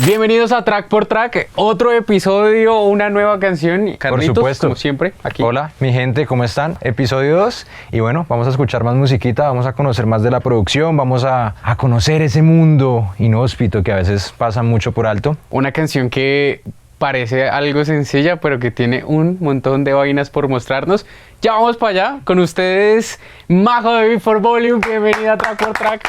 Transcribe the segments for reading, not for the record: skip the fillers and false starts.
Bienvenidos a Track por Track, otro episodio, una nueva canción. Carlitos, por supuesto, como siempre, aquí. Hola, mi gente, ¿cómo están? Episodio 2 y bueno, vamos a escuchar más musiquita, vamos a conocer más de la producción, vamos a conocer ese mundo inhóspito que a veces pasa mucho por alto. Una canción que parece algo sencilla, pero que tiene un montón de vainas por mostrarnos. Ya vamos para allá, con ustedes, Majo de Before Volume, bienvenida a Track por Track.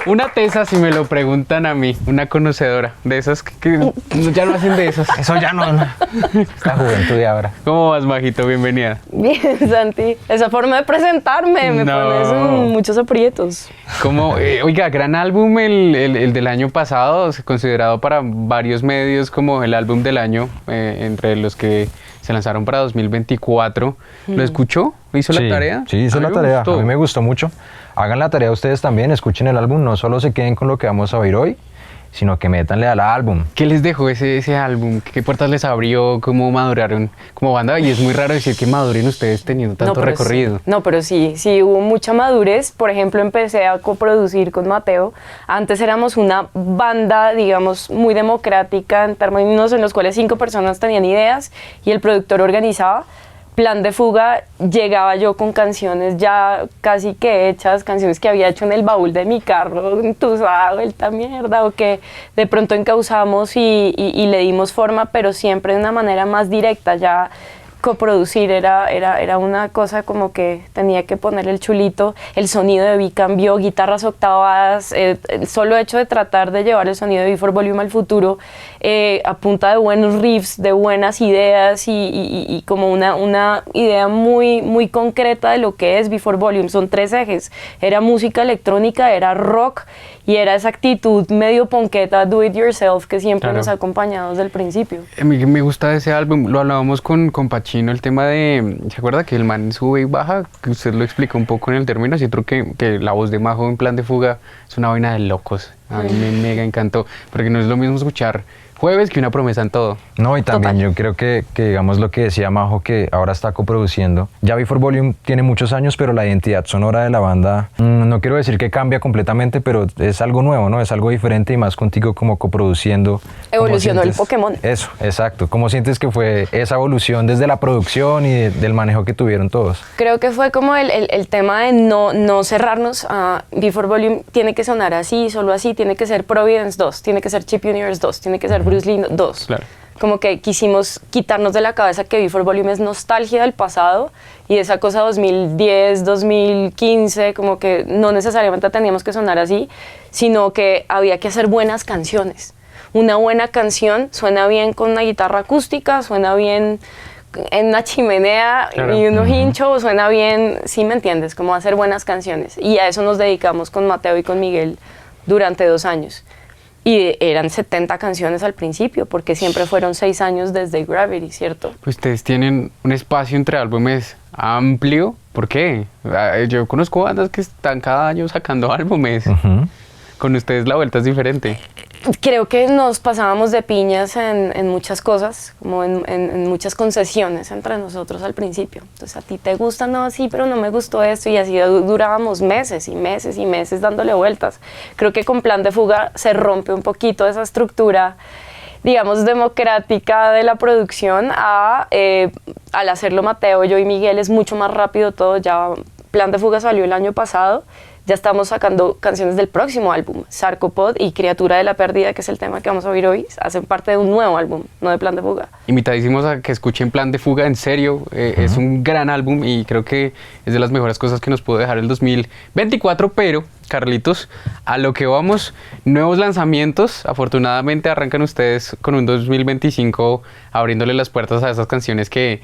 Una tesa, si me lo preguntan a mí, una conocedora de esas que ya no hacen de esas. Eso ya no. Esta juventud de ahora. ¿Cómo vas, Majito? Bienvenida. Bien, Santi. Esa forma de presentarme me pones en muchos aprietos. Como, oiga, gran álbum el del año pasado, considerado para varios medios como el álbum del año, entre los que se lanzaron para 2024. ¿Lo escuchó? ¿Hizo la tarea? Sí, hizo la tarea. A mí me gustó mucho. Hagan la tarea ustedes también, escuchen el álbum, no solo se queden con lo que vamos a oír hoy, sino que métanle al álbum. ¿Qué les dejó ese álbum? ¿Qué puertas les abrió? ¿Cómo maduraron como banda? Y es muy raro decir que maduren ustedes teniendo tanto recorrido. Pero sí hubo mucha madurez. Por ejemplo, empecé a coproducir con Mateo. Antes éramos una banda, digamos, muy democrática en términos en los cuales 5 personas tenían ideas y el productor organizaba. Plan de Fuga, llegaba yo con canciones ya casi que hechas, canciones que había hecho en el baúl de mi carro, entusada, vuelta mierda, o que de pronto encauzamos y le dimos forma, pero siempre de una manera más directa. Ya coproducir era una cosa como que tenía que poner el chulito. El sonido de Vi cambió, guitarras octavadas, el solo hecho de tratar de llevar el sonido de Before Volume al futuro a punta de buenos riffs, de buenas ideas y como una idea muy, muy concreta de lo que es Before Volume. Son 3 ejes, era música electrónica, era rock y era esa actitud medio ponqueta, do it yourself, que siempre nos ha acompañado desde el principio. Me gusta ese álbum, lo hablábamos con Pachino, el tema de, ¿se acuerda que el man sube y baja? Que usted lo explicó un poco en el término, así creo que la voz de Majo en Plan de Fuga es una vaina de locos. A mí me mega encantó, porque no es lo mismo escuchar Jueves que Una promesa en todo. No, y también yo creo que digamos lo que decía Majo, que ahora está coproduciendo. Ya Before Volume tiene muchos años, pero la identidad sonora de la banda, no quiero decir que cambia completamente, pero es algo nuevo, ¿no? Es algo diferente y más contigo como coproduciendo. Evolucionó el Pokémon. Eso, exacto. ¿Cómo sientes que fue esa evolución desde la producción y del manejo que tuvieron todos? Creo que fue como el tema de no cerrarnos a Before Volume. Tiene que sonar así, solo así, tiene que ser Providence 2, tiene que ser Chip Universe 2, tiene que ser Bruce Lee 2. Claro. Como que quisimos quitarnos de la cabeza que Before Volume es nostalgia del pasado y esa cosa 2010, 2015, como que no necesariamente teníamos que sonar así, sino que había que hacer buenas canciones. Una buena canción suena bien con una guitarra acústica, suena bien en una chimenea, claro, y unos hinchos, suena bien, ¿sí me entiendes? Como hacer buenas canciones. Y a eso nos dedicamos con Mateo y con Miguel durante 2 años. Y eran 70 canciones al principio, porque siempre fueron 6 años desde Gravity, ¿cierto? Ustedes tienen un espacio entre álbumes amplio. ¿Por qué? Yo conozco bandas que están cada año sacando álbumes. Con ustedes la vuelta es diferente. Creo que nos pasábamos de piñas en muchas cosas, como en muchas concesiones entre nosotros al principio. Entonces, a ti te gusta, no, sí, pero no me gustó esto, y así durábamos meses y meses y meses dándole vueltas. Creo que con Plan de Fuga se rompe un poquito esa estructura, digamos, democrática de la producción al hacerlo Mateo, yo y Miguel es mucho más rápido todo. Ya Plan de Fuga salió el año pasado. Ya estamos sacando canciones del próximo álbum. Sarcopod y Criatura de la Pérdida, que es el tema que vamos a oír hoy, hacen parte de un nuevo álbum, no de Plan de Fuga. Invitadísimos a que escuchen Plan de Fuga, en serio. Es un gran álbum y creo que es de las mejores cosas que nos pudo dejar el 2024, pero, Carlitos, a lo que vamos, nuevos lanzamientos. Afortunadamente arrancan ustedes con un 2025 abriéndole las puertas a esas canciones que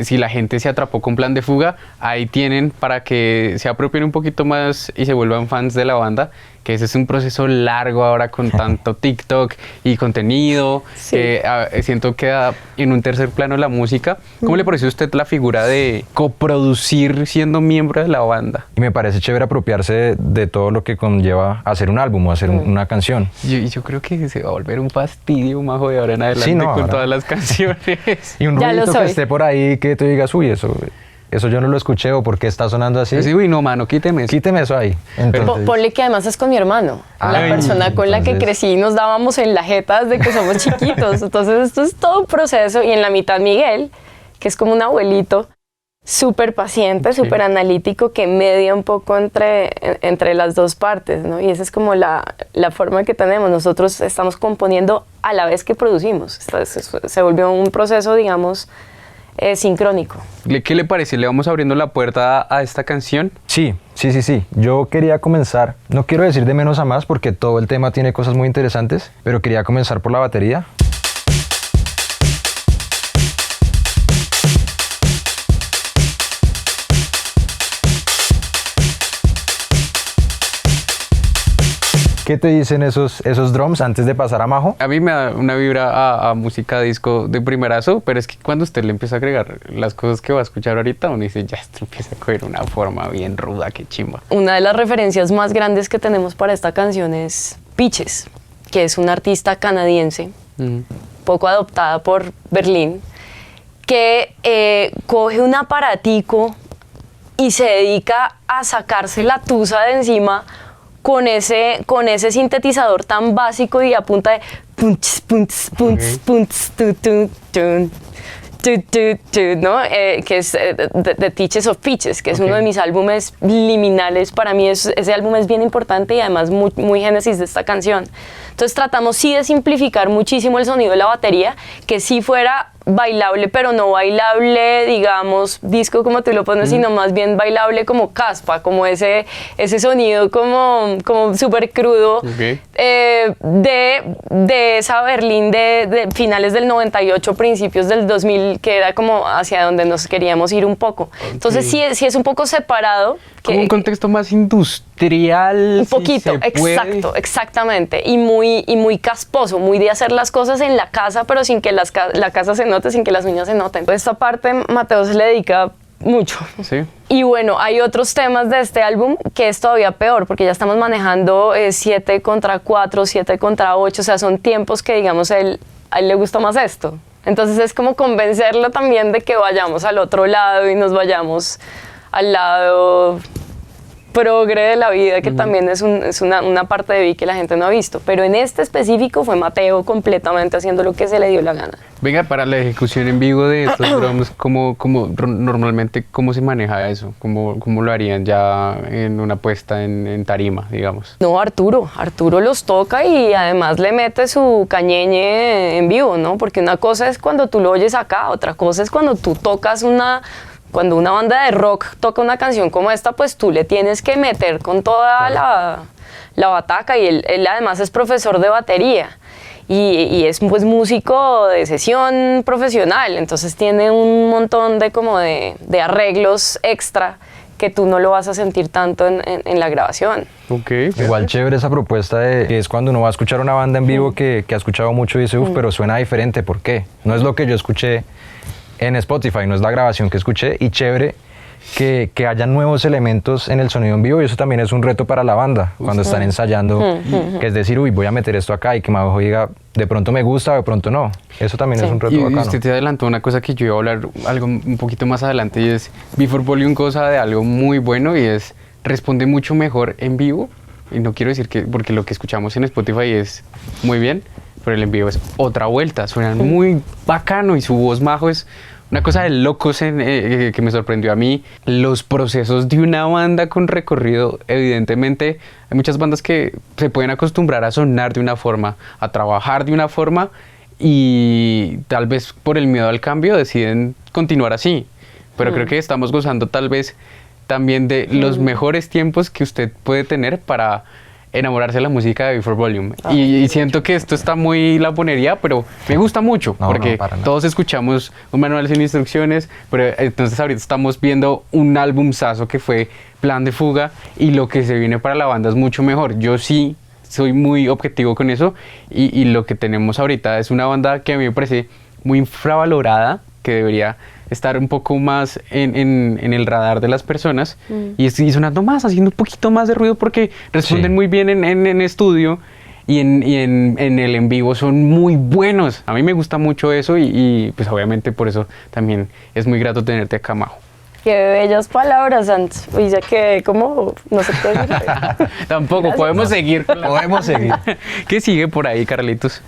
si la gente se atrapó con Plan de Fuga, ahí tienen para que se apropien un poquito más y se vuelvan fans de la banda, que ese es un proceso largo ahora con tanto TikTok y contenido, sí, que siento que queda en un tercer plano la música. ¿Cómo le pareció a usted la figura de coproducir siendo miembro de la banda? Y me parece chévere apropiarse de todo lo que conlleva hacer un álbum o hacer una canción. Yo creo que se va a volver un fastidio, Majo, de ahora en adelante, sí, no, con ahora todas las canciones. Y un ruidito que esté por ahí que tú digas, uy, eso... eso yo no lo escuché o por qué está sonando así. Sí, uy, no, mano, quíteme eso. Quíteme eso ahí. Entonces, Ponle que además es con mi hermano, la Ay, persona con la que entonces- crecí y nos dábamos en la jeta desde que somos chiquitos. Entonces esto es todo un proceso y en la mitad Miguel, que es como un abuelito, súper paciente, súper analítico, que media un poco entre las dos partes, ¿no? Y esa es como la forma que tenemos. Nosotros estamos componiendo a la vez que producimos. Se volvió un proceso, digamos, sincrónico. ¿Qué le parece? ¿Le vamos abriendo la puerta a esta canción? sí. Yo quería comenzar, no quiero decir de menos a más porque todo el tema tiene cosas muy interesantes, pero quería comenzar por la batería. ¿Qué te dicen esos drums antes de pasar a Majo? A mí me da una vibra a música disco de primerazo, pero es que cuando usted le empieza a agregar las cosas que va a escuchar ahorita, uno dice, ya, esto empieza a coger una forma bien ruda, qué chimba. Una de las referencias más grandes que tenemos para esta canción es Peaches, que es una artista canadiense, poco adoptada por Berlín, que coge un aparatico y se dedica a sacarse la tusa de encima con ese sintetizador tan básico y a punta de punch, punch, punch, punch, tu, tu, tun, tu, tu, tu, ¿no? Que es The Teachers of Peaches, que es uno de mis álbumes liminales. Para mí ese álbum es bien importante y además muy génesis de esta canción. Entonces tratamos sí de simplificar muchísimo el sonido de la batería, que sí fuera bailable, pero no bailable, digamos, disco como tú lo pones, sino más bien bailable como caspa, como ese sonido como súper crudo, de esa Berlín de finales del 98, principios del 2000, que era como hacia donde nos queríamos ir un poco. Entonces sí es un poco separado. Como un contexto más industrial. Un poquito, si se puede. exacto, exactamente. Y muy casposo, muy de hacer las cosas en la casa, pero sin que la casa se note, sin que las uñas se noten. Entonces, esta parte Mateo se le dedica mucho. Sí. Y bueno, hay otros temas de este álbum que es todavía peor, porque ya estamos manejando 7 contra 4, 7 contra 8, o sea, son tiempos que, digamos, a él le gusta más esto. Entonces es como convencerlo también de que vayamos al otro lado y nos vayamos al lado progre de la vida, que también es una parte de Vi que la gente no ha visto. Pero en este específico fue Mateo completamente haciendo lo que se le dio la gana. Venga, para la ejecución en vivo de estos drums, normalmente cómo se maneja eso? ¿Cómo lo harían ya en una puesta en tarima, digamos? No, Arturo los toca y además le mete su cañeñe en vivo, ¿no? Porque una cosa es cuando tú lo oyes acá, otra cosa es cuando tú tocas cuando una banda de rock toca una canción como esta, pues tú le tienes que meter con toda la bataca, y él además es profesor de batería y es pues músico de sesión profesional, entonces tiene un montón de arreglos extra que tú no lo vas a sentir tanto en la grabación. Okay. Igual chévere esa propuesta que es cuando uno va a escuchar una banda en vivo que ha escuchado mucho y dice, pero suena diferente, ¿por qué? No es lo que yo escuché en Spotify, no es la grabación que escuché, y chévere que haya nuevos elementos en el sonido en vivo, y eso también es un reto para la banda cuando están ensayando, que es decir, voy a meter esto acá y que Majo diga, de pronto me gusta, de pronto no. Eso también es un reto y bacano. usted te adelantó una cosa que yo iba a hablar algo un poquito más adelante, y es Before Volume goza de algo muy bueno, y es responde mucho mejor en vivo, y no quiero decir que porque lo que escuchamos en Spotify es muy bien, pero el en vivo es otra vuelta, suenan muy bacano y su voz, Majo, es una cosa de locos que me sorprendió a mí. Los procesos de una banda con recorrido, evidentemente hay muchas bandas que se pueden acostumbrar a sonar de una forma, a trabajar de una forma, y tal vez por el miedo al cambio deciden continuar así, pero creo que estamos gozando tal vez también de los mejores tiempos que usted puede tener para enamorarse de la música de Before Volume. Y siento que esto está muy lamponería, pero me gusta mucho, porque todos escuchamos un manual sin instrucciones, pero entonces ahorita estamos viendo un álbumzazo que fue Plan de Fuga, y lo que se viene para la banda es mucho mejor. Yo sí soy muy objetivo con eso, y lo que tenemos ahorita es una banda que a mí me parece muy infravalorada, que debería estar un poco más en el radar de las personas, y sonando más, haciendo un poquito más de ruido, porque responden muy bien en estudio, y en el en vivo son muy buenos. A mí me gusta mucho eso, y pues obviamente por eso también es muy grato tenerte acá, Majo. Qué bellas palabras, Santos. Uy, ya que, ¿cómo? No sé qué decir. Tampoco, Gracias. podemos seguir. Podemos seguir. ¿Qué sigue por ahí, Carlitos?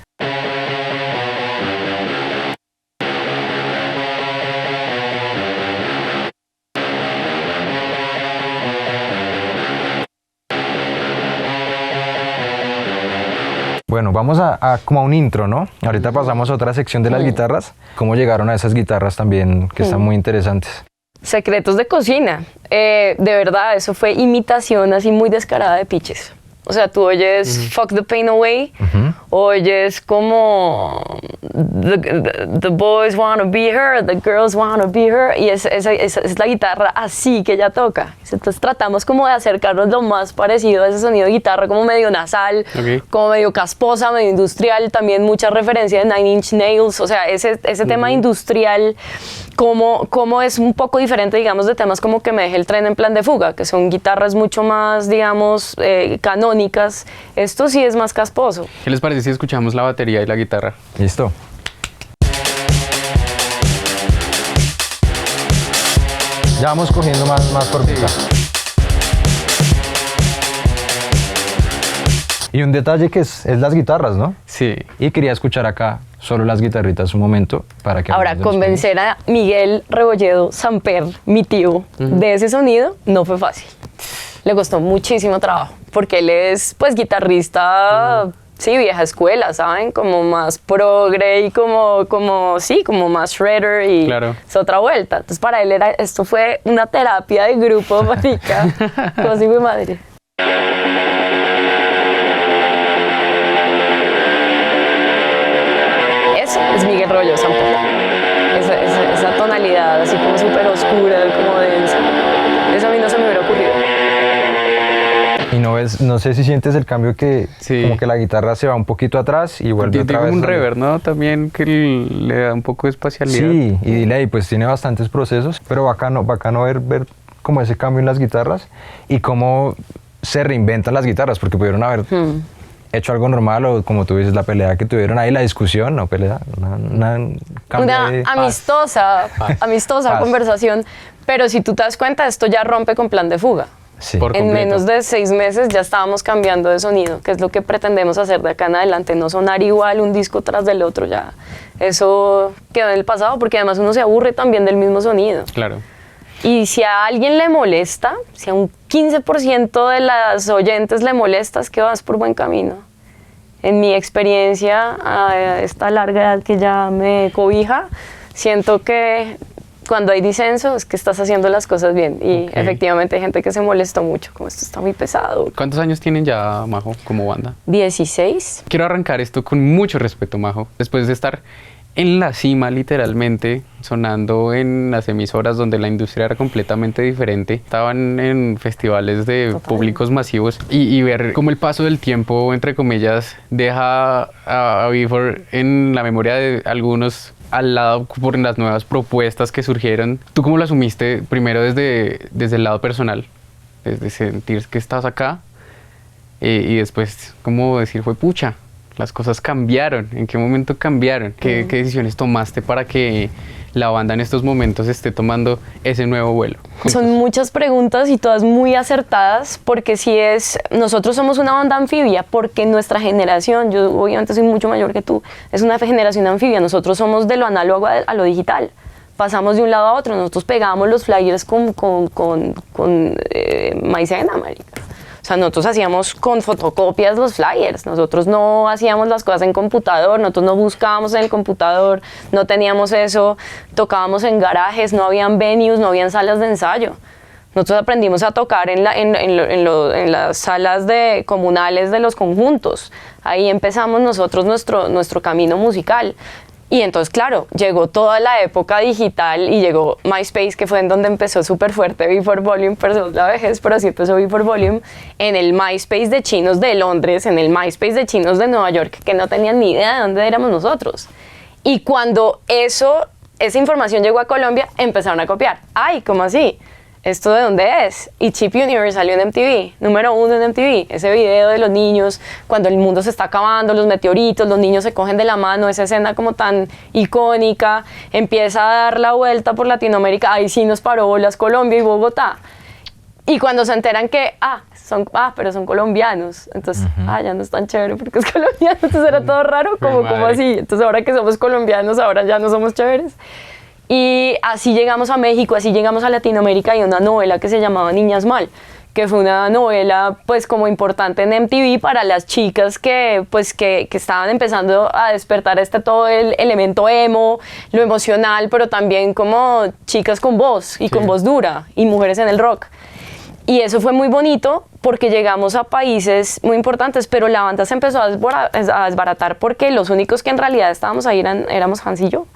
Bueno, vamos como a un intro, ¿no? Ahorita pasamos a otra sección de las guitarras. ¿Cómo llegaron a esas guitarras también, que están muy interesantes? Secretos de cocina. De verdad, eso fue imitación así muy descarada de Pitches. O sea, tú oyes Fuck the Pain Away, oyes como the boys wanna be her, the girls wanna be her, y es la guitarra así que ella toca. Entonces tratamos como de acercarnos lo más parecido a ese sonido de guitarra, como medio nasal, como medio casposa, medio industrial, también mucha referencia de Nine Inch Nails, o sea, ese tema industrial, como es un poco diferente, digamos, de temas como Que me deje el tren en plan de fuga, que son guitarras mucho más, digamos, canónicas. Esto sí es más casposo. ¿Qué les parece si escuchamos la batería y la guitarra? Listo. Ya vamos cogiendo más formita. Y un detalle que es las guitarras, ¿no? Sí. Y quería escuchar acá solo las guitarritas un momento para que... Ahora, hablemos de los convencer a Miguel Rebolledo Samper, mi tío, de ese sonido no fue fácil. Le costó muchísimo trabajo, porque él es, pues, guitarrista, sí, vieja escuela, ¿saben? Como más progre y como más shredder y Claro. es otra vuelta. Entonces, para él esto fue una terapia de grupo, marica, cosa de madre. Eso es Miguel Rebolledo Samper. Esa tonalidad así como súper oscura, como densa. Eso a mí no se me hubiera ocurrido. Y no sé si sientes el cambio que Sí. como que la guitarra se va un poquito atrás y vuelve Tiene otra vez. un a salir. reverb, ¿no? También que le da un poco de espacialidad. Sí, y delay, pues tiene bastantes procesos, pero bacano ver como ese cambio en las guitarras y cómo se reinventan las guitarras, porque pudieron haber hecho algo normal o como tú dices, la pelea que tuvieron ahí, la discusión, no pelea, una cambio Una de... amistosa Paz. conversación, pero si tú te das cuenta, esto ya rompe con plan de fuga. Sí. Por En completo. menos de 6 meses ya estábamos cambiando de sonido, que es lo que pretendemos hacer de acá en adelante, no sonar igual un disco tras del otro, ya eso quedó en el pasado, porque además uno se aburre también del mismo sonido. Claro. Y si a alguien le molesta, si a un 15% de las oyentes le molesta, es que vas por buen camino. En mi experiencia, a esta larga edad que ya me cobija, siento que cuando hay disenso es que estás haciendo las cosas bien. Y Ok. efectivamente hay gente que se molestó mucho, como esto está muy pesado. ¿Cuántos años tienen ya, Majo, como banda? 16. Quiero arrancar esto con mucho respeto, Majo. Después de estar en la cima, literalmente, sonando en las emisoras donde la industria era completamente diferente. Estaban en festivales de Total. públicos masivos y ver cómo el paso del tiempo, entre comillas, deja a Before en la memoria de algunos al lado por las nuevas propuestas que surgieron. ¿Tú cómo lo asumiste primero desde el lado personal? Desde sentir que estás acá y después, ¿cómo decir fue pucha? Las cosas cambiaron. ¿En qué momento cambiaron? ¿Qué decisiones tomaste para que la banda en estos momentos esté tomando ese nuevo vuelo? Son muchas preguntas y todas muy acertadas, porque nosotros somos una banda anfibia, porque nuestra generación, yo obviamente soy mucho mayor que tú, es una generación anfibia, nosotros somos de lo análogo a lo digital, pasamos de un lado a otro, nosotros pegábamos los flyers con maicena, marica. O sea, nosotros hacíamos con fotocopias los flyers, nosotros no hacíamos las cosas en computador, nosotros no buscábamos en el computador, no teníamos eso, tocábamos en garajes, no habían venues, no habían salas de ensayo. Nosotros aprendimos a tocar en las salas comunales de los conjuntos. Ahí empezamos nosotros nuestro camino musical. Y entonces, claro, llegó toda la época digital y llegó MySpace, que fue en donde empezó súper fuerte Before Volume, perdón la vejez, pero así empezó Before Volume, en el MySpace de chinos de Londres, en el MySpace de chinos de Nueva York, que no tenían ni idea de dónde éramos nosotros. Y cuando esa información llegó a Colombia, empezaron a copiar. ¡Ay, cómo así! ¿esto de dónde es? Y Chip Universe salió en MTV, número 1 en MTV. Ese video de los niños, cuando el mundo se está acabando, los meteoritos, los niños se cogen de la mano, esa escena como tan icónica, empieza a dar la vuelta por Latinoamérica, ahí sí nos paró bolas Colombia y Bogotá. Y cuando se enteran que, pero son colombianos, entonces, ya no es tan chévere porque es colombiano, entonces era todo raro, como así. Entonces ahora que somos colombianos, ahora ya no somos chéveres. Y así llegamos a México, así llegamos a Latinoamérica. Hay una novela que se llamaba Niñas Mal, que fue una novela pues como importante en MTV para las chicas que estaban empezando a despertar todo el elemento emo, lo emocional, pero también como chicas con voz y con voz dura y mujeres en el rock. Y eso fue muy bonito porque llegamos a países muy importantes, pero la banda se empezó a desbaratar porque los únicos que en realidad estábamos ahí éramos Hans y yo.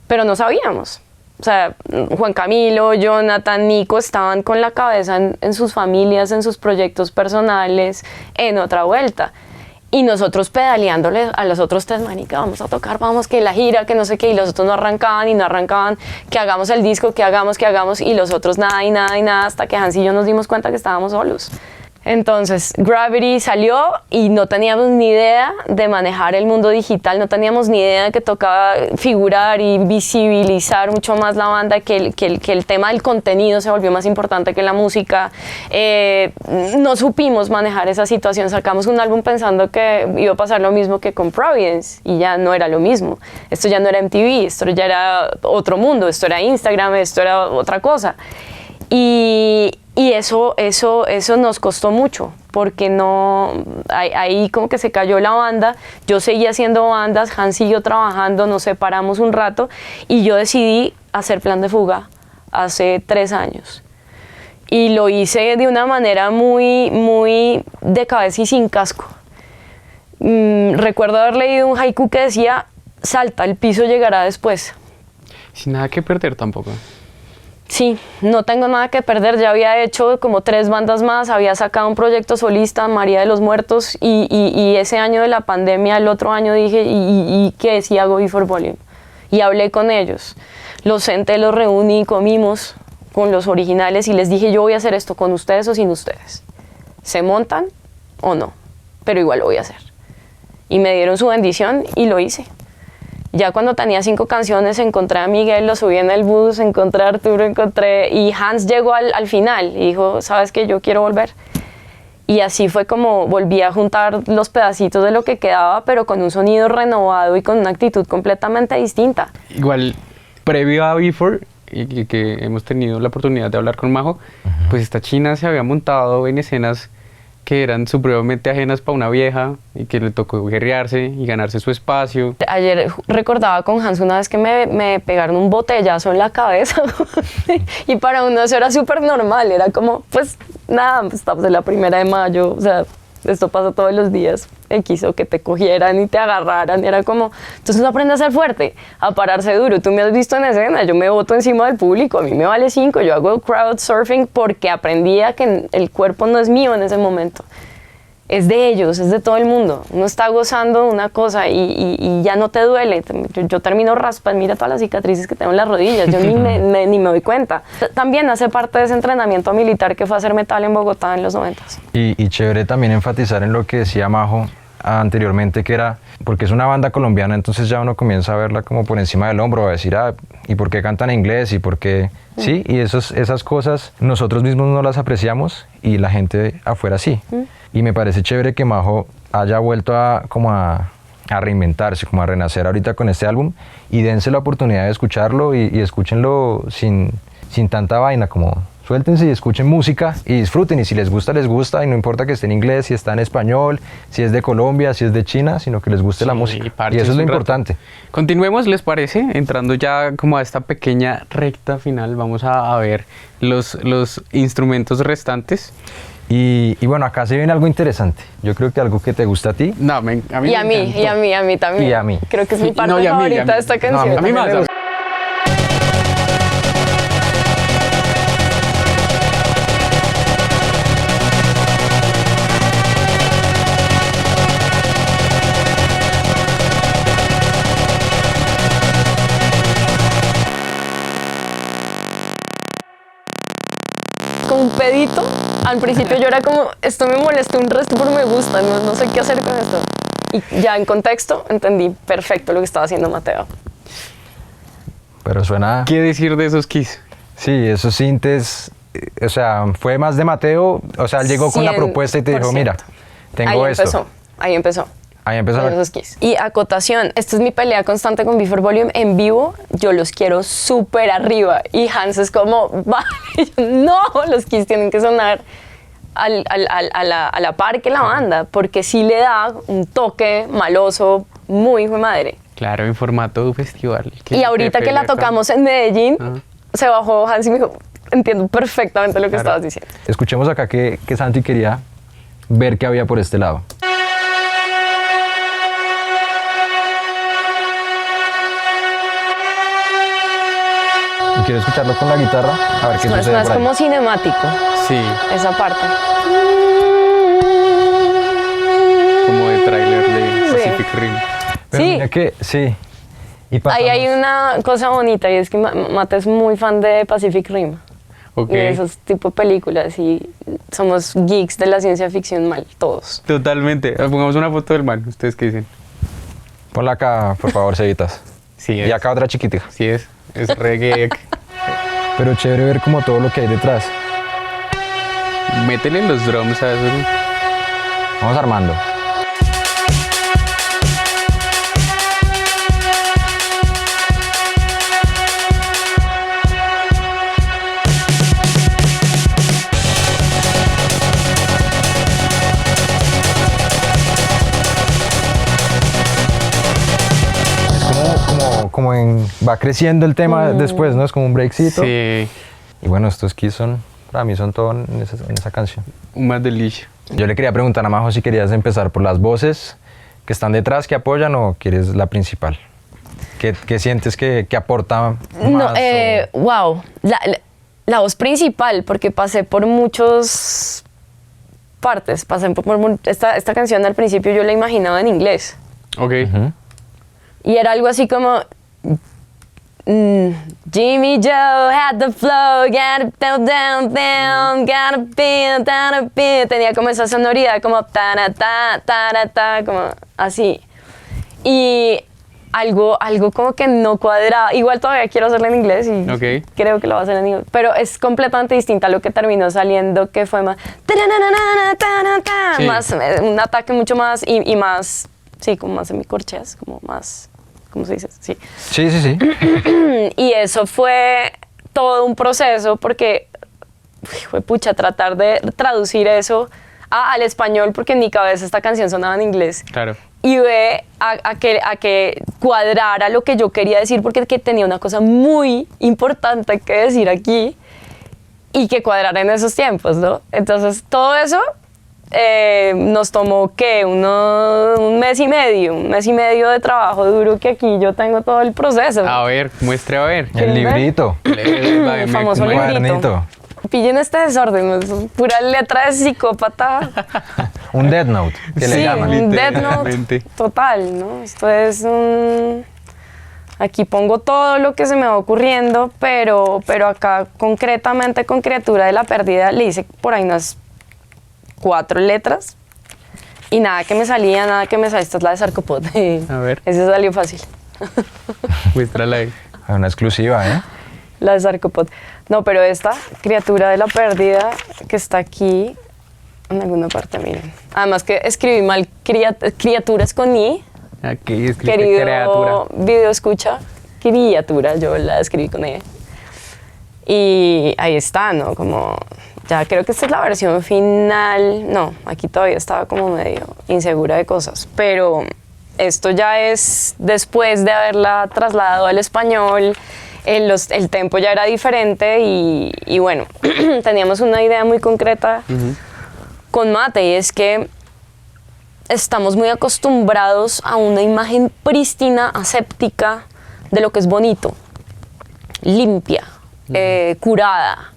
Pero no sabíamos. O sea, Juan Camilo, Jonathan, Nico estaban con la cabeza en sus familias, en sus proyectos personales, en otra vuelta. Y nosotros pedaleándole a los otros tres, manica, vamos a tocar, vamos, que la gira, que no sé qué, y los otros no arrancaban, que hagamos el disco, que hagamos, y los otros nada y nada y nada, hasta que Hans y yo nos dimos cuenta que estábamos solos. Entonces Gravity salió y no teníamos ni idea de manejar el mundo digital, no teníamos ni idea de que tocaba figurar y visibilizar mucho más la banda, que el tema del contenido se volvió más importante que la música. No supimos manejar esa situación, sacamos un álbum pensando que iba a pasar lo mismo que con Providence y ya no era lo mismo. Esto ya no era MTV, esto ya era otro mundo, esto era Instagram, esto era otra cosa. Y eso nos costó mucho, porque ahí como que se cayó la banda. Yo seguía haciendo bandas, Hans siguió trabajando, nos separamos un rato y yo decidí hacer Plan de Fuga hace 3 años. Y lo hice de una manera muy, muy de cabeza y sin casco. Recuerdo haber leído un haiku que decía, salta, el piso llegará después. Sin nada que perder tampoco. Sí, no tengo nada que perder, ya había hecho como 3 bandas más, había sacado un proyecto solista, María de los Muertos, y ese año de la pandemia, el otro año dije, ¿y qué si hago Before Volume? Y hablé con ellos, los senté, los reuní, comimos con los originales y les dije, yo voy a hacer esto con ustedes o sin ustedes. ¿Se montan o no? Pero igual lo voy a hacer. Y me dieron su bendición y lo hice. Ya cuando tenía 5 canciones, encontré a Miguel, lo subí en el bus, encontré a Arturo, y Hans llegó al final y dijo, ¿sabes qué? Yo quiero volver. Y así fue como volví a juntar los pedacitos de lo que quedaba, pero con un sonido renovado y con una actitud completamente distinta. Igual, previo a Before, y que hemos tenido la oportunidad de hablar con Majo, pues esta china se había montado en escenas que eran supremamente ajenas para una vieja y que le tocó guerrearse y ganarse su espacio. Ayer recordaba con Hans una vez que me pegaron un botellazo en la cabeza y para uno eso era súper normal, era como, pues nada, pues, estamos en la 1 de mayo, o sea, esto pasa todos los días, o que te cogieran y te agarraran, era como, entonces uno aprende a ser fuerte, a pararse duro. Tú me has visto en escena, yo me boto encima del público, a mí me vale 5, yo hago crowd surfing porque aprendí a que el cuerpo no es mío en ese momento, es de ellos, es de todo el mundo. Uno está gozando una cosa y ya no te duele. Yo termino raspa, mira todas las cicatrices que tengo en las rodillas, yo ni me doy cuenta. También hace parte de ese entrenamiento militar que fue hacer metal en Bogotá en los 90s. Y chévere también enfatizar en lo que decía Majo anteriormente, que era, porque es una banda colombiana, entonces ya uno comienza a verla como por encima del hombro, a decir, ¿y por qué cantan en inglés? ¿Y por qué? Sí, y esas cosas nosotros mismos no las apreciamos y la gente afuera sí. Y me parece chévere que Majo haya vuelto a reinventarse, como a renacer ahorita con este álbum, y dense la oportunidad de escucharlo y escúchenlo sin tanta vaina, como suéltense y escuchen música y disfruten, y si les gusta, y no importa que esté en inglés, si está en español, si es de Colombia, si es de China, sino que les guste la música, y eso es lo importante. Continuemos, ¿les parece? Entrando ya como a esta pequeña recta final, vamos a ver los instrumentos restantes. Y bueno, acá se viene algo interesante. Yo creo que algo que te gusta a ti. No, a mí y a mí también. Y a mí. Creo que es mi parte favorita de esta canción. No, a mí más. con un pedito. Al principio yo era como, esto me molesta un resto, pero me gusta, no sé qué hacer con esto. Y ya en contexto entendí perfecto lo que estaba haciendo Mateo. Pero suena... ¿Qué decir de esos keys? Sí, esos sintes, o sea, fue más de Mateo, o sea, él llegó con la propuesta y te dijo, 100%. mira, tengo esto. Ahí empezó. Ahí empezó. Con esos keys. Y acotación, esta es mi pelea constante con Before Volume en vivo, yo los quiero súper arriba y Hans es como, vale, no, los keys tienen que sonar a la par que la banda, porque sí le da un toque maloso muy hijo de madre. Claro, en formato de festival. Y ahorita que la tocamos en Medellín, se bajó Hans y me dijo, entiendo perfectamente lo que estabas diciendo. Escuchemos acá que Santi quería ver qué había por este lado. Quiero escucharlo con la guitarra, a ver qué Es sucede más por ahí. como cinemático, Sí, esa parte. como de tráiler de Sí. Pacific Rim. Pero Sí. mira que, sí. Y Ahí hay pasamos- una cosa bonita y es que Mate es muy fan de Pacific Rim. Ok. Y de esos tipo de películas y somos geeks de la ciencia ficción mal, todos. Totalmente. Pongamos una foto del man. ¿Ustedes qué dicen? Ponla acá, por favor, Cevitas. Sí, Y acá otra chiquitica. Sí es. Es reggae. Pero chévere ver como todo lo que hay detrás. Métele los drums a eso. Vamos armando. Va creciendo el tema después, ¿no? Es como un breakcito. Sí. Y bueno, estos keys son, para mí son todo en esa canción. Un más delicia. Yo le quería preguntar a Majo si querías empezar por las voces que están detrás, que apoyan, o quieres la principal. ¿Qué sientes que aporta más? No, wow, la voz principal, porque pasé por muchas partes. Esta canción al principio yo la imaginaba en inglés. Ok. Y era algo así como Jimmy Joe had the flow, gotta down, down, down, gotta be, down, be. Tenía como esa sonoridad como ta, como así. Y algo como que no cuadraba. Igual todavía quiero hacerlo en inglés y creo que lo voy a hacer en inglés. Pero es completamente distinta a lo que terminó saliendo, que fue más, sí. más un ataque mucho más y más, sí, como más semicorcheas, como más, ¿cómo se dice? Sí. Sí. Y eso fue todo un proceso porque fue pucha tratar de traducir eso al español, porque en mi cabeza esta canción sonaba en inglés. Claro. Y ve a que cuadrara lo que yo quería decir, porque que tenía una cosa muy importante que decir aquí y que cuadrara en esos tiempos, ¿no? Entonces todo eso nos tomó, ¿qué? Un mes y medio de trabajo duro, que aquí yo tengo todo el proceso. A ver, muestre a ver. El librito. El famoso librito. Pillen este desorden, es pura letra de psicópata. Un Death Note, que le Sí, llaman. un Death Note Literalmente. total, ¿no? Esto es un... Aquí pongo todo lo que se me va ocurriendo, pero acá concretamente con Criatura de la Pérdida le hice por ahí unas 4 letras y nada que me salía. Esta es la de Sarcopod. A ver. Ese salió fácil. Muéstrala ahí. Una exclusiva, ¿eh? La de Sarcopod. No, pero esta, Criatura de la Pérdida, que está aquí en alguna parte, miren. Además que escribí mal criaturas con I. Aquí es Querido criatura. video escucha, criatura, yo la escribí con E. Y ahí está, ¿no? Como, ya creo que esta es la versión final. No, aquí todavía estaba como medio insegura de cosas. Pero esto ya es después de haberla trasladado al español. El tempo ya era diferente y bueno, teníamos una idea muy concreta con Mate, y es que estamos muy acostumbrados a una imagen prístina, aséptica de lo que es bonito, limpia, curada,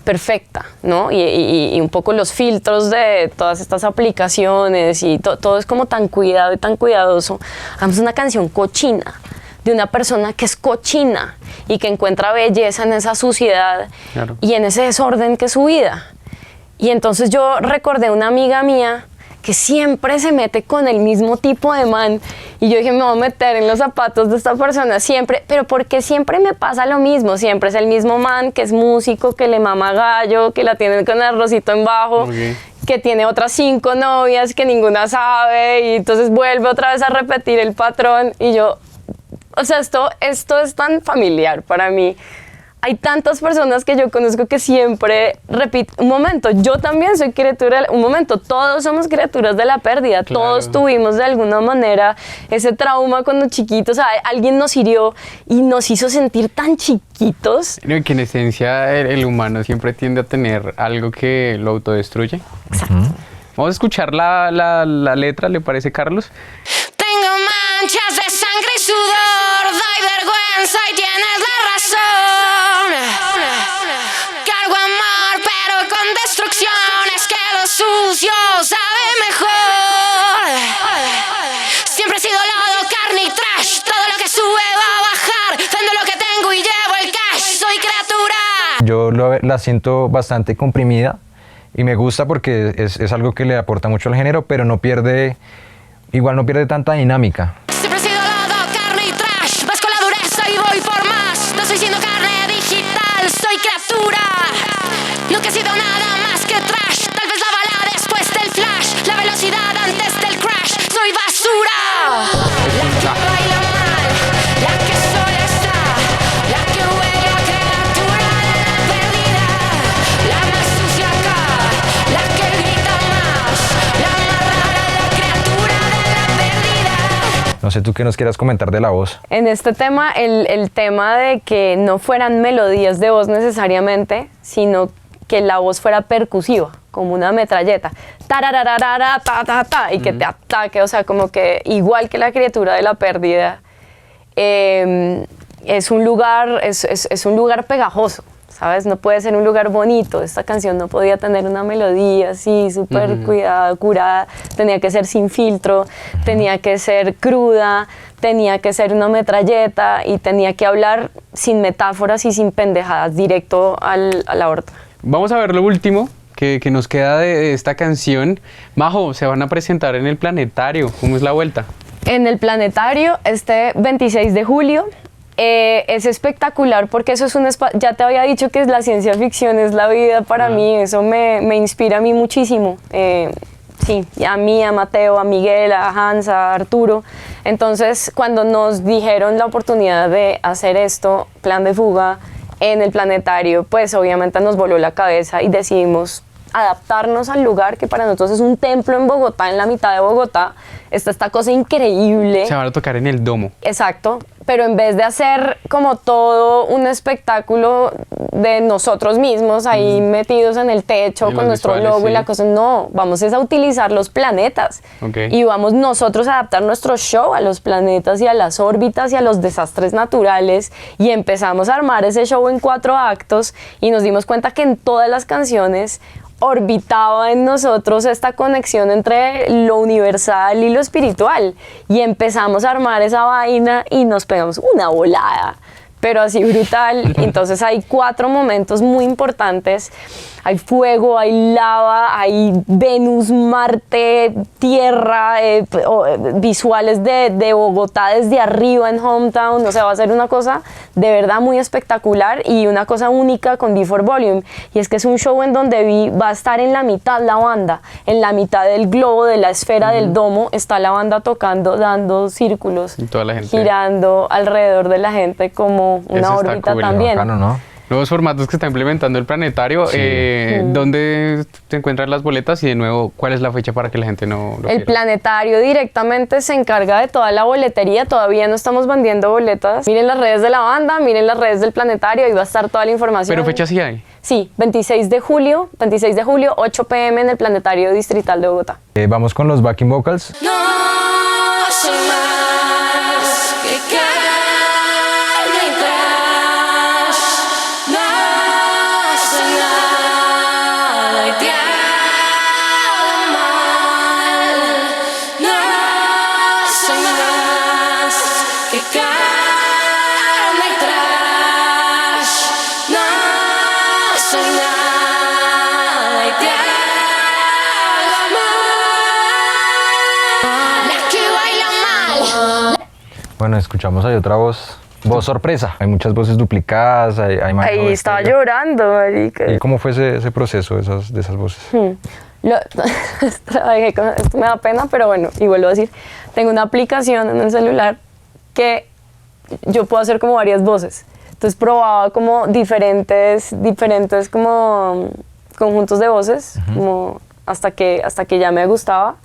perfecta, ¿no? Y un poco los filtros de todas estas aplicaciones y todo es como tan cuidado y tan cuidadoso. Hagamos una canción cochina, de una persona que es cochina y que encuentra belleza en esa suciedad Claro. y en ese desorden que es su vida. Y entonces yo recordé una amiga mía que siempre se mete con el mismo tipo de man. Y yo dije, me voy a meter en los zapatos de esta persona siempre. Pero porque siempre me pasa lo mismo. Siempre es el mismo man que es músico, que le mama gallo, que la tiene con el arrocito en bajo, Ok. que tiene otras 5 novias que ninguna sabe. Y entonces vuelve otra vez a repetir el patrón. Y yo, o sea, esto es tan familiar para mí. Hay tantas personas que yo conozco que siempre repiten, un momento, yo también soy criatura, un momento, todos somos criaturas de la pérdida, Claro. todos tuvimos de alguna manera ese trauma cuando chiquitos, alguien nos hirió y nos hizo sentir tan chiquitos. No, y que en esencia el humano siempre tiende a tener algo que lo autodestruye. Exacto. Vamos a escuchar la letra, ¿le parece, Carlos? Tengo manchas de sangre y sudor, doy vergüenza y tienes la razón. Cargo amor, pero con destrucción, es que lo sucio sabe mejor. Siempre he sido lodo, carne y trash, todo lo que sube va a bajar. Vendo lo que tengo y llevo el cash, soy criatura. Yo la siento bastante comprimida y me gusta porque es algo que le aporta mucho al género, pero igual no pierde tanta dinámica. Siempre he sido lodo, carne y trash. Vas con la dureza y voy por más. No soy siendo carne digital, soy criatura. Nunca he sido nada más que trash. Tal vez la bala después del flash. La velocidad antes del crash. Soy basura. La que baila mal, la que sola está, la que huele a criatura de la perdida. La más sucia acá, la que grita más, la más rara, la criatura de la perdida. No sé tú qué nos quieras comentar de la voz. En este tema, el tema de que no fueran melodías de voz necesariamente, sino que la voz fuera percusiva, como una metralleta, tarararara, ta, ta, ta, y que te ataque, o sea, como que igual que la criatura de la pérdida, es un lugar pegajoso, ¿sabes? No puede ser un lugar bonito. Esta canción no podía tener una melodía así súper cuidada, curada. Tenía que ser sin filtro, tenía que ser cruda, tenía que ser una metralleta y tenía que hablar sin metáforas y sin pendejadas, directo a la horta. Vamos a ver lo último que nos queda de esta canción. Majo, se van a presentar en el Planetario. ¿Cómo es la vuelta? En el Planetario, este 26 de julio, es espectacular porque eso es un espacio, ya te había dicho que la ciencia ficción es la vida para mí, eso me inspira a mí muchísimo. Sí, a mí, a Mateo, a Miguel, a Hans, a Arturo. Entonces, cuando nos dijeron la oportunidad de hacer esto, Plan de Fuga, en el Planetario, pues obviamente nos voló la cabeza y decidimos adaptarnos al lugar que para nosotros es un templo en Bogotá, en la mitad de Bogotá. Está esta cosa increíble. Se van a tocar en el Domo. Exacto, pero en vez de hacer como todo un espectáculo de nosotros mismos ahí metidos en el techo Y con los nuestro visuales, logo y sí. la cosa, no, vamos es a utilizar los planetas Ok. y vamos nosotros a adaptar nuestro show a los planetas y a las órbitas y a los desastres naturales y empezamos a armar ese show en 4 actos y nos dimos cuenta que en todas las canciones orbitaba en nosotros esta conexión entre lo universal y lo espiritual y empezamos a armar esa vaina y nos pegamos una volada, pero así brutal. Entonces hay 4 momentos muy importantes. Hay fuego, hay lava, hay Venus, Marte, Tierra, visuales de Bogotá desde arriba en Hometown. O sea, va a ser una cosa de verdad muy espectacular y una cosa única con B4 Volume. Y es que es un show en donde va a estar en la mitad la banda. En la mitad del globo, de la esfera del domo, está la banda tocando, dando círculos, Y toda la gente. girando alrededor de la gente como una Eso está órbita cool, también. Bacano, ¿no? Nuevos formatos que está implementando el Planetario. Sí. ¿Dónde se encuentran las boletas? Y de nuevo, ¿cuál es la fecha para que la gente no lo El pierda? Planetario directamente se encarga de toda la boletería, todavía no estamos vendiendo boletas. Miren las redes de la banda, miren las redes del Planetario, ahí va a estar toda la información. Pero fecha sí hay. Sí, 26 de julio, 8 p.m. en el Planetario Distrital de Bogotá. Vamos con los backing vocals. No soy más que carne y trash. No soy nada y te hago mal. No soy más que carne nada y te hago mal. La que baila mal. Bueno, escuchamos ahí otra voz. Voz sorpresa. Hay muchas voces duplicadas, hay más Ahí voz estaba estéreo. llorando, marica. ¿Y cómo fue ese proceso de esas voces? Trabajé esto me da pena, pero bueno, y vuelvo a decir, tengo una aplicación en el celular que yo puedo hacer como varias voces. Entonces probaba como diferentes como conjuntos de voces, como hasta que ya me gustaba.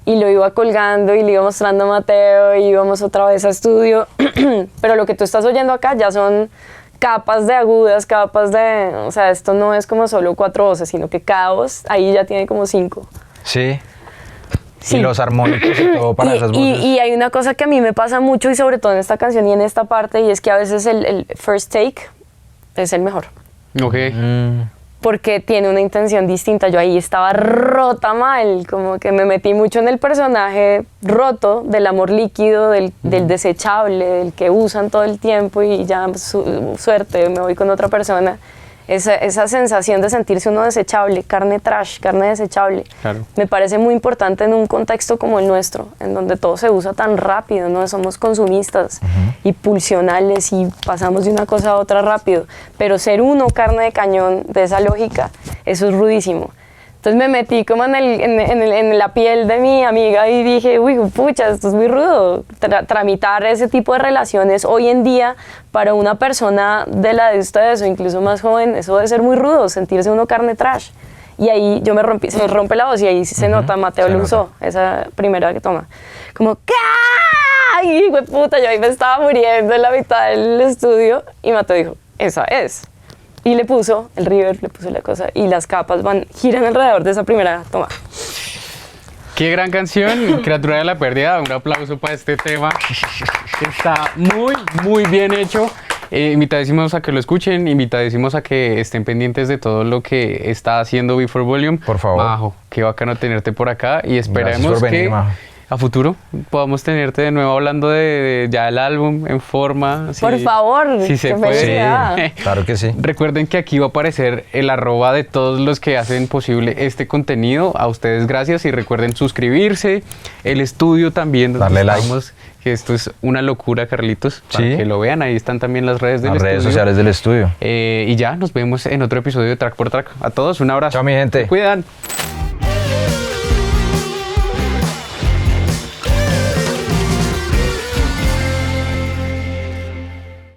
Y lo iba colgando y le iba mostrando a Mateo y íbamos otra vez a estudio. Pero lo que tú estás oyendo acá ya son capas de agudas, capas de... O sea, esto no es como solo 4 voces, sino que cada voz ahí ya tiene como 5. Sí. Sí. Y los armónicos y todo para esas voces. Y hay una cosa que a mí me pasa mucho y sobre todo en esta canción y en esta parte, y es que a veces el first take es el mejor. Ok. Porque tiene una intención distinta. Yo ahí estaba rota mal, como que me metí mucho en el personaje roto, del amor líquido, del desechable, del que usan todo el tiempo y ya suerte, me voy con otra persona. Esa sensación de sentirse uno desechable, carne trash, carne desechable, Claro. me parece muy importante en un contexto como el nuestro, en donde todo se usa tan rápido, ¿no? Somos consumistas y pulsionales y pasamos de una cosa a otra rápido, pero ser uno carne de cañón de esa lógica, eso es rudísimo. Entonces me metí como en la piel de mi amiga y dije, uy, pucha, esto es muy rudo. Tramitar ese tipo de relaciones hoy en día para una persona de la de ustedes o incluso más joven, eso debe ser muy rudo, sentirse uno carne trash. Y ahí se me rompe la voz y ahí sí se nota, Mateo se lo nota. usó, esa primera que toma. Como, ¿qué? Ay, güey, puta, yo ahí me estaba muriendo en la mitad del estudio y Mateo dijo, esa es. Y le puso el reverb, le puso la cosa y las capas giran alrededor de esa primera toma. Qué gran canción, Criatura de la Pérdida. Un aplauso para este tema. Está muy, muy bien hecho. Invitadísimos a que lo escuchen, invitadísimos a que estén pendientes de todo lo que está haciendo Before Volume. Por favor. Majo, qué bacano tenerte por acá y esperemos Gracias por venir, que Majo. a futuro podamos tenerte de nuevo hablando de ya el álbum en forma. Por favor, si se qué puede. felicidad. Claro que sí. Recuerden que aquí va a aparecer el @ de todos los que hacen posible este contenido. A ustedes gracias y recuerden suscribirse, el estudio también. donde Darle like. estamos, que esto es una locura, Carlitos, para Sí. que lo vean. Ahí están también las redes del Las estudio. redes sociales del estudio. Y ya, nos vemos en otro episodio de Track por Track. A todos, un abrazo. Chao, mi gente. Se cuidan.